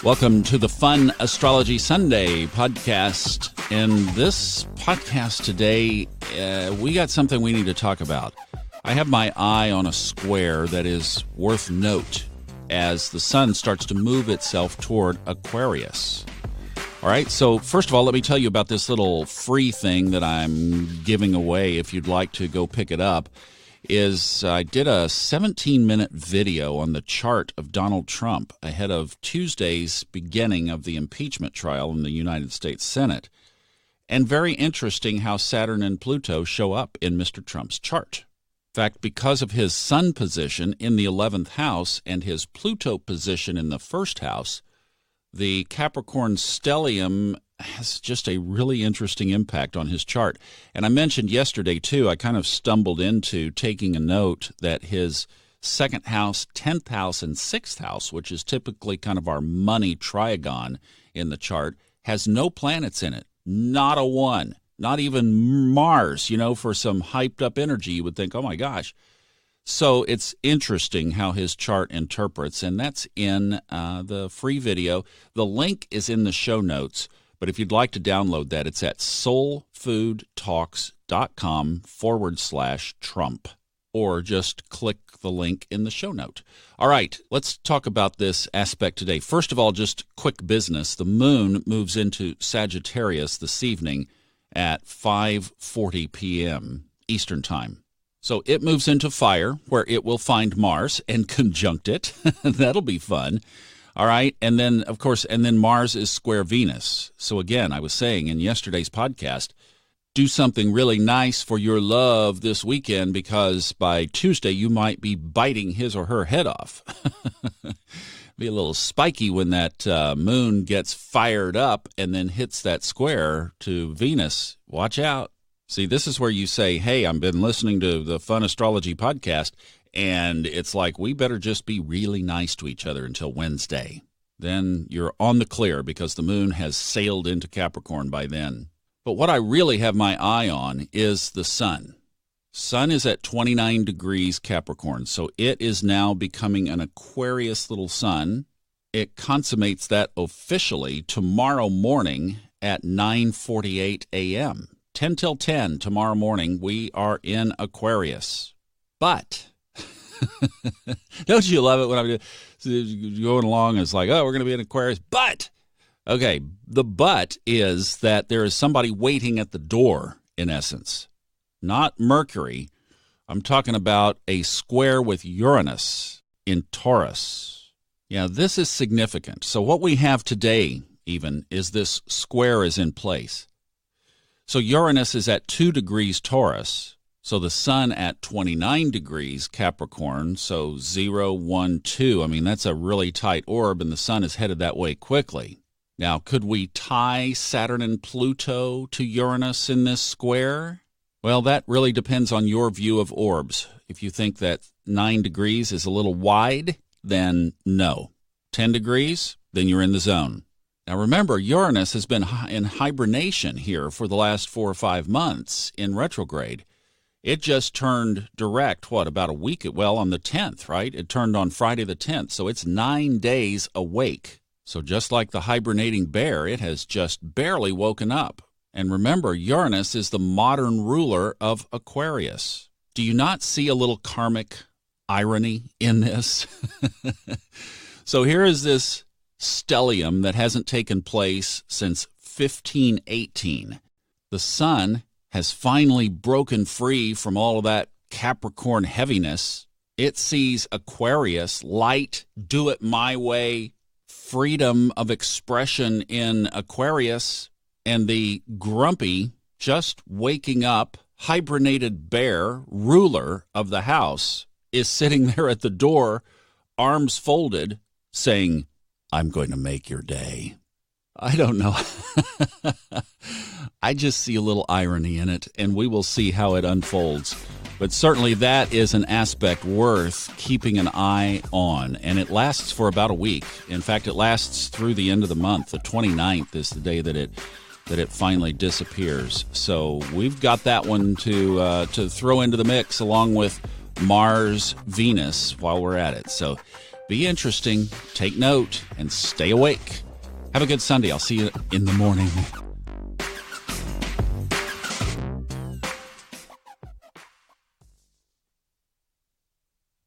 Welcome to the Fun Astrology Sunday podcast. In this podcast today, we got something we need to talk about. I have my eye on a square that is worth note as the sun starts to move itself toward Aquarius. All right, so first of all, let me tell you about this little free thing that I'm giving away if you'd like to go pick it up. I did a 17-minute video on the chart of Donald Trump ahead of Tuesday's beginning of the impeachment trial in the United States Senate. And very interesting how Saturn and Pluto show up in Mr. Trump's chart. In fact, because of his sun position in the 11th house and his Pluto position in the first house, the Capricorn stellium has just a really interesting impact on his chart. And I mentioned yesterday, too, I kind of stumbled into taking a note that his second house, 10th house, and 6th house, which is typically kind of our money trigon in the chart, has no planets in it. Not a one. Not even Mars, for some hyped up energy. You would think, oh my gosh. So it's interesting how his chart interprets, and that's in the free video. The link is in the show notes. But if you'd like to download that, it's at soulfoodtalks.com/Trump, or just click the link in the show note. All right, let's talk about this aspect today. First of all, just quick business. The moon moves into Sagittarius this evening at 5:40 p.m. Eastern Time. So it moves into fire, where it will find Mars and conjunct it. That'll be fun. All right, and then, of course, Mars is square Venus. So again, I was saying in yesterday's podcast, do something really nice for your love this weekend, because by Tuesday you might be biting his or her head off. Be a little spiky when that moon gets fired up and then hits that square to Venus. Watch out. See, this is where you say, hey, I've been listening to the Fun Astrology podcast, and it's like, we better just be really nice to each other until Wednesday. Then you're on the clear because the moon has sailed into Capricorn by then. But what I really have my eye on is the sun. Sun is at 29 degrees Capricorn, so it is now becoming an Aquarius little sun. It consummates that officially tomorrow morning at 9:48 a.m. 10 till 10 tomorrow morning, we are in Aquarius. But don't you love it when I'm going along? It's like, oh, we're going to be in Aquarius. But, okay, the but is that there is somebody waiting at the door, in essence. Not Mercury. I'm talking about a square with Uranus in Taurus. Yeah, this is significant. So what we have today, even, is this square is in place. So Uranus is at 2 degrees Taurus. So the sun at 29 degrees Capricorn, so 0, 1, 2. I mean, that's a really tight orb, and the sun is headed that way quickly. Now, could we tie Saturn and Pluto to Uranus in this square? Well, that really depends on your view of orbs. If you think that 9 degrees is a little wide, then no. 10 degrees, then you're in the zone. Now, remember, Uranus has been in hibernation here for the last 4 or 5 months in retrograde. It just turned direct, about a week? Well, on the 10th, right? It turned on Friday the 10th, so it's 9 days awake. So just like the hibernating bear, it has just barely woken up. And remember, Uranus is the modern ruler of Aquarius. Do you not see a little karmic irony in this? So here is this stellium that hasn't taken place since 1518. The sun has finally broken free from all of that Capricorn heaviness. It sees Aquarius, light, do it my way, freedom of expression in Aquarius, and the grumpy, just waking up, hibernated bear, ruler of the house, is sitting there at the door, arms folded, saying, I'm going to make your day. I don't know. I just see a little irony in it, and we will see how it unfolds. But certainly that is an aspect worth keeping an eye on, and it lasts for about a week. In fact, it lasts through the end of the month. The 29th is the day that it finally disappears. So we've got that one to throw into the mix along with Mars, Venus while we're at it. So Be interesting, take note, and stay awake. Have a good Sunday. I'll see you in the morning.